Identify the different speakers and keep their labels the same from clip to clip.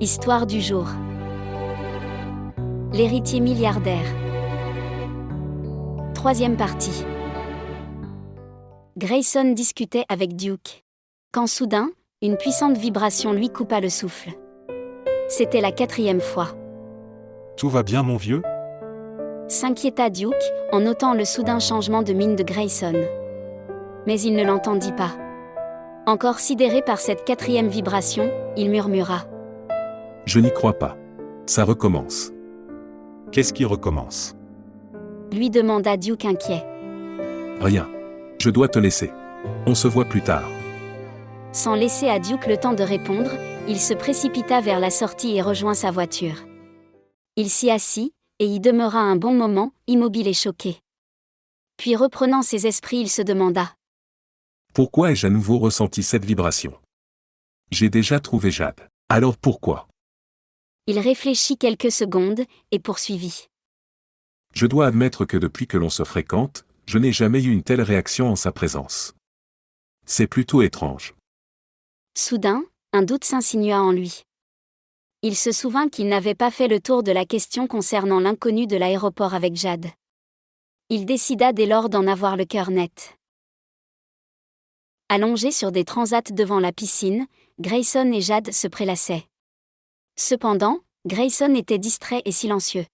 Speaker 1: Histoire du jour. L'héritier milliardaire. Troisième partie. Grayson discutait avec Duke. Quand soudain, une puissante vibration lui coupa le souffle. C'était la 4e fois.
Speaker 2: Tout va bien, mon vieux ?
Speaker 1: S'inquiéta Duke, en notant le soudain changement de mine de Grayson. Mais il ne l'entendit pas. Encore sidéré par cette 4e vibration, il murmura.
Speaker 2: Je n'y crois pas. Ça recommence. Qu'est-ce qui recommence ?
Speaker 1: Lui demanda Duke inquiet.
Speaker 2: Rien. Je dois te laisser. On se voit plus tard.
Speaker 1: Sans laisser à Duke le temps de répondre, il se précipita vers la sortie et rejoint sa voiture. Il s'y assit, et y demeura un bon moment, immobile et choqué. Puis reprenant ses esprits, il se demanda.
Speaker 2: Pourquoi ai-je à nouveau ressenti cette vibration ? J'ai déjà trouvé Jade. Alors pourquoi ?
Speaker 1: Il réfléchit quelques secondes, et poursuivit.
Speaker 2: Je dois admettre que depuis que l'on se fréquente, je n'ai jamais eu une telle réaction en sa présence. C'est plutôt étrange.
Speaker 1: Soudain, un doute s'insinua en lui. Il se souvint qu'il n'avait pas fait le tour de la question concernant l'inconnu de l'aéroport avec Jade. Il décida dès lors d'en avoir le cœur net. Allongés sur des transats devant la piscine, Grayson et Jade se prélassaient. Cependant, Grayson était distrait et silencieux.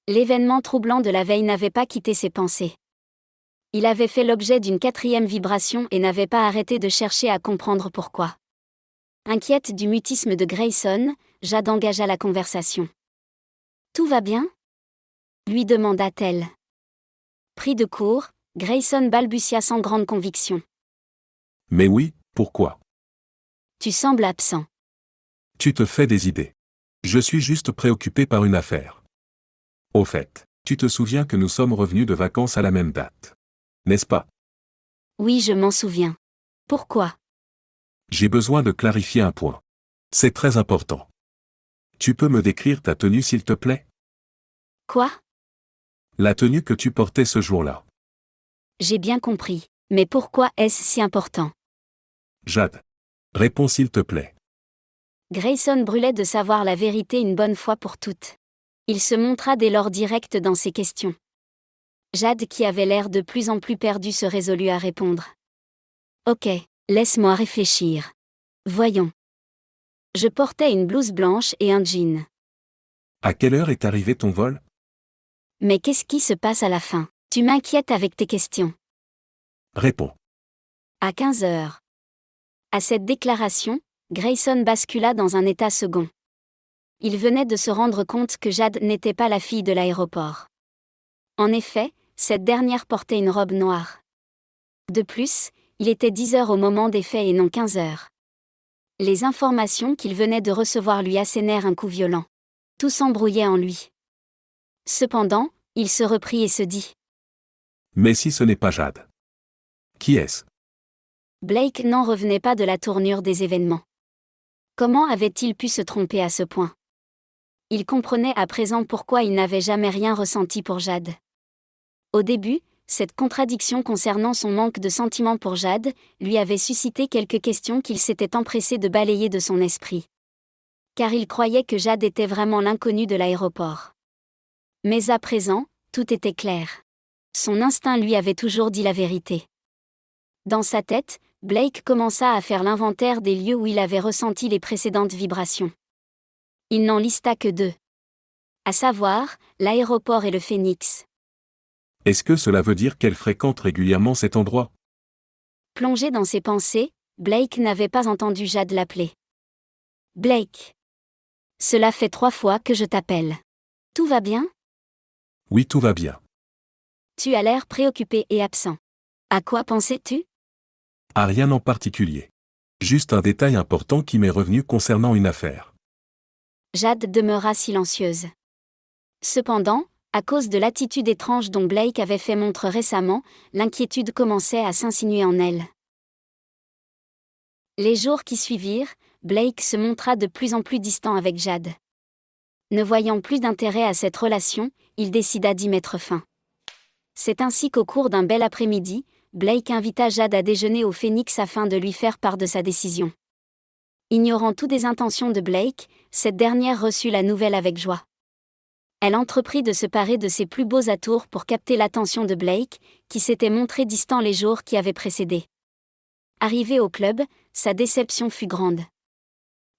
Speaker 1: L'événement troublant de la veille n'avait pas quitté ses pensées. Il avait fait l'objet d'une 4e vibration et n'avait pas arrêté de chercher à comprendre pourquoi. Inquiète du mutisme de Grayson, Jade engagea la conversation. « Tout va bien ?» lui demanda-t-elle. Pris de court, Grayson balbutia sans grande conviction.
Speaker 2: « Mais oui, pourquoi ?
Speaker 1: Tu sembles absent. »
Speaker 2: Tu te fais des idées. Je suis juste préoccupé par une affaire. Au fait, tu te souviens que nous sommes revenus de vacances à la même date. N'est-ce pas ?
Speaker 1: Oui, je m'en souviens. Pourquoi ?
Speaker 2: J'ai besoin de clarifier un point. C'est très important. Tu peux me décrire ta tenue s'il te plaît ?
Speaker 1: Quoi ?
Speaker 2: La tenue que tu portais ce jour-là.
Speaker 1: J'ai bien compris. Mais pourquoi est-ce si important ?
Speaker 2: Jade. Réponds s'il te plaît.
Speaker 1: Grayson brûlait de savoir la vérité une bonne fois pour toutes. Il se montra dès lors direct dans ses questions. Jade, qui avait l'air de plus en plus perdue, se résolut à répondre. « Ok, laisse-moi réfléchir. Voyons. Je portais une blouse blanche et un jean.
Speaker 2: À quelle heure est arrivé ton vol ?
Speaker 1: Mais qu'est-ce qui se passe à la fin ? Tu m'inquiètes avec tes questions. »
Speaker 2: Réponds.
Speaker 1: À 15 heures. À cette déclaration, Grayson bascula dans un état second. Il venait de se rendre compte que Jade n'était pas la fille de l'aéroport. En effet, cette dernière portait une robe noire. De plus, il était 10 heures au moment des faits et non 15 heures. Les informations qu'il venait de recevoir lui assénèrent un coup violent. Tout s'embrouillait en lui. Cependant, il se reprit et se dit.
Speaker 2: Mais si ce n'est pas Jade ? Qui est-ce ?
Speaker 1: Blake n'en revenait pas de la tournure des événements. Comment avait-il pu se tromper à ce point ? Il comprenait à présent pourquoi il n'avait jamais rien ressenti pour Jade. Au début, cette contradiction concernant son manque de sentiment pour Jade lui avait suscité quelques questions qu'il s'était empressé de balayer de son esprit. Car il croyait que Jade était vraiment l'inconnu de l'aéroport. Mais à présent, tout était clair. Son instinct lui avait toujours dit la vérité. Dans sa tête, Blake commença à faire l'inventaire des lieux où il avait ressenti les précédentes vibrations. Il n'en lista que 2. À savoir, l'aéroport et le Phoenix.
Speaker 2: Est-ce que cela veut dire qu'elle fréquente régulièrement cet endroit ?
Speaker 1: Plongé dans ses pensées, Blake n'avait pas entendu Jade l'appeler. « Blake. Cela fait 3 fois que je t'appelle. Tout va bien ?
Speaker 2: Oui, tout va bien.
Speaker 1: Tu as l'air préoccupé et absent. À quoi pensais-tu ?
Speaker 2: À rien en particulier. Juste un détail important qui m'est revenu concernant une affaire. »
Speaker 1: Jade demeura silencieuse. Cependant, à cause de l'attitude étrange dont Blake avait fait montre récemment, l'inquiétude commençait à s'insinuer en elle. Les jours qui suivirent, Blake se montra de plus en plus distant avec Jade. Ne voyant plus d'intérêt à cette relation, il décida d'y mettre fin. C'est ainsi qu'au cours d'un bel après-midi, Blake invita Jade à déjeuner au Phoenix afin de lui faire part de sa décision. Ignorant toutes les intentions de Blake, cette dernière reçut la nouvelle avec joie. Elle entreprit de se parer de ses plus beaux atours pour capter l'attention de Blake, qui s'était montré distant les jours qui avaient précédé. Arrivé au club, sa déception fut grande.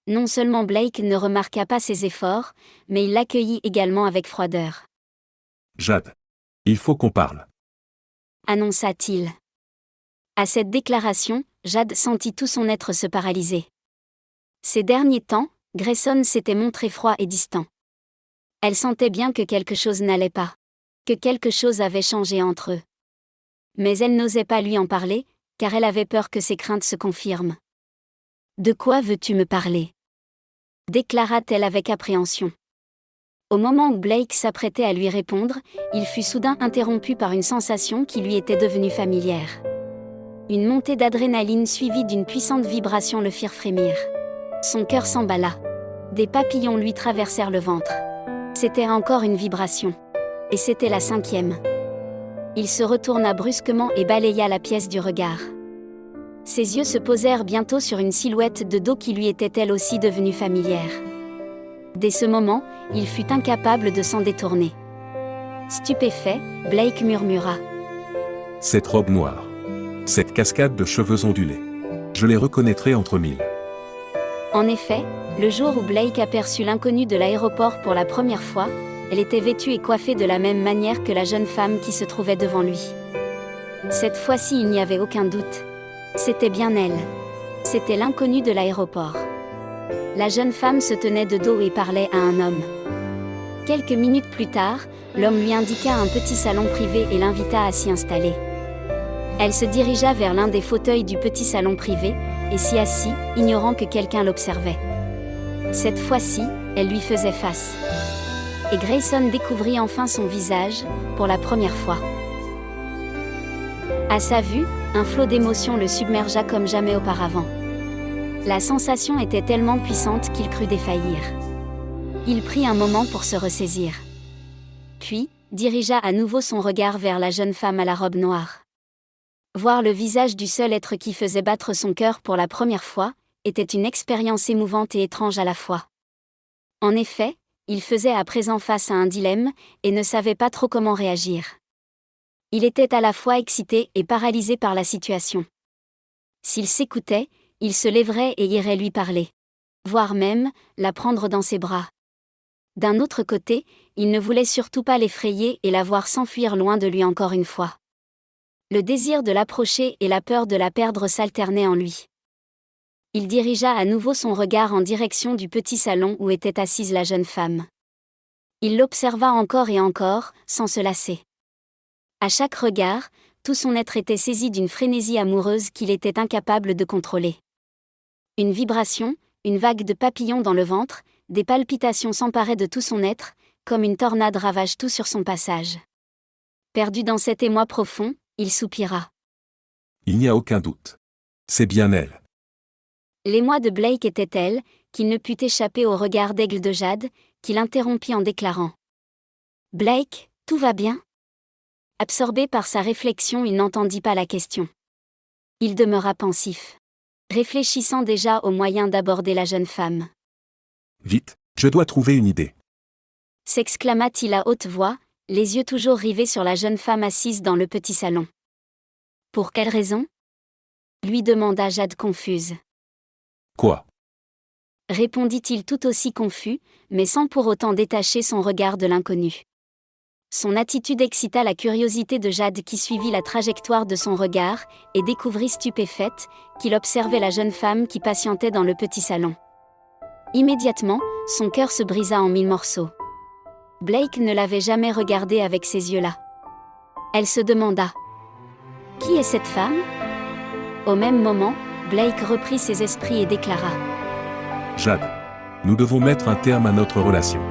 Speaker 1: Non seulement Blake ne remarqua pas ses efforts, mais il l'accueillit également avec froideur.
Speaker 2: « Jade, il faut qu'on parle. »
Speaker 1: annonça-t-il. À cette déclaration, Jade sentit tout son être se paralyser. Ces derniers temps, Grayson s'était montré froid et distant. Elle sentait bien que quelque chose n'allait pas. Que quelque chose avait changé entre eux. Mais elle n'osait pas lui en parler, car elle avait peur que ses craintes se confirment. « De quoi veux-tu me parler ?» déclara-t-elle avec appréhension. Au moment où Blake s'apprêtait à lui répondre, il fut soudain interrompu par une sensation qui lui était devenue familière. Une montée d'adrénaline suivie d'une puissante vibration le firent frémir. Son cœur s'emballa. Des papillons lui traversèrent le ventre. C'était encore une vibration. Et c'était la 5e. Il se retourna brusquement et balaya la pièce du regard. Ses yeux se posèrent bientôt sur une silhouette de dos qui lui était elle aussi devenue familière. Dès ce moment, il fut incapable de s'en détourner. Stupéfait, Blake murmura.
Speaker 2: « Cette robe noire. Cette cascade de cheveux ondulés. Je les reconnaîtrai entre mille. »
Speaker 1: En effet, le jour où Blake aperçut l'inconnue de l'aéroport pour la première fois, elle était vêtue et coiffée de la même manière que la jeune femme qui se trouvait devant lui. Cette fois-ci, il n'y avait aucun doute. C'était bien elle. C'était l'inconnue de l'aéroport. La jeune femme se tenait de dos et parlait à un homme. Quelques minutes plus tard, l'homme lui indiqua un petit salon privé et l'invita à s'y installer. Elle se dirigea vers l'un des fauteuils du petit salon privé, et s'y assit, ignorant que quelqu'un l'observait. Cette fois-ci, elle lui faisait face. Et Grayson découvrit enfin son visage, pour la première fois. À sa vue, un flot d'émotions le submergea comme jamais auparavant. La sensation était tellement puissante qu'il crut défaillir. Il prit un moment pour se ressaisir. Puis, dirigea à nouveau son regard vers la jeune femme à la robe noire. Voir le visage du seul être qui faisait battre son cœur pour la première fois, était une expérience émouvante et étrange à la fois. En effet, il faisait à présent face à un dilemme, et ne savait pas trop comment réagir. Il était à la fois excité et paralysé par la situation. S'il s'écoutait, il se lèverait et irait lui parler. Voire même, la prendre dans ses bras. D'un autre côté, il ne voulait surtout pas l'effrayer et la voir s'enfuir loin de lui encore une fois. Le désir de l'approcher et la peur de la perdre s'alternaient en lui. Il dirigea à nouveau son regard en direction du petit salon où était assise la jeune femme. Il l'observa encore et encore, sans se lasser. À chaque regard, tout son être était saisi d'une frénésie amoureuse qu'il était incapable de contrôler. Une vibration, une vague de papillons dans le ventre, des palpitations s'emparaient de tout son être, comme une tornade ravage tout sur son passage. Perdu dans cet émoi profond, il soupira.
Speaker 2: Il n'y a aucun doute. C'est bien elle.
Speaker 1: L'émoi de Blake était tel, qu'il ne put échapper au regard d'aigle de Jade, qui l'interrompit en déclarant. « Blake, tout va bien ?» Absorbé par sa réflexion, il n'entendit pas la question. Il demeura pensif, réfléchissant déjà au moyen d'aborder la jeune femme.
Speaker 2: « Vite, je dois trouver une idée !»
Speaker 1: s'exclama-t-il à haute voix, les yeux toujours rivés sur la jeune femme assise dans le petit salon. « Pour quelle raison ?» lui demanda Jade confuse.
Speaker 2: « Quoi ?»
Speaker 1: répondit-il tout aussi confus, mais sans pour autant détacher son regard de l'inconnu. Son attitude excita la curiosité de Jade qui suivit la trajectoire de son regard, et découvrit stupéfaite, qu'il observait la jeune femme qui patientait dans le petit salon. Immédiatement, son cœur se brisa en 1000 morceaux. Blake ne l'avait jamais regardée avec ces yeux-là. Elle se demanda. « Qui est cette femme ?» Au même moment, Blake reprit ses esprits et déclara.
Speaker 2: « Jade, nous devons mettre un terme à notre relation. »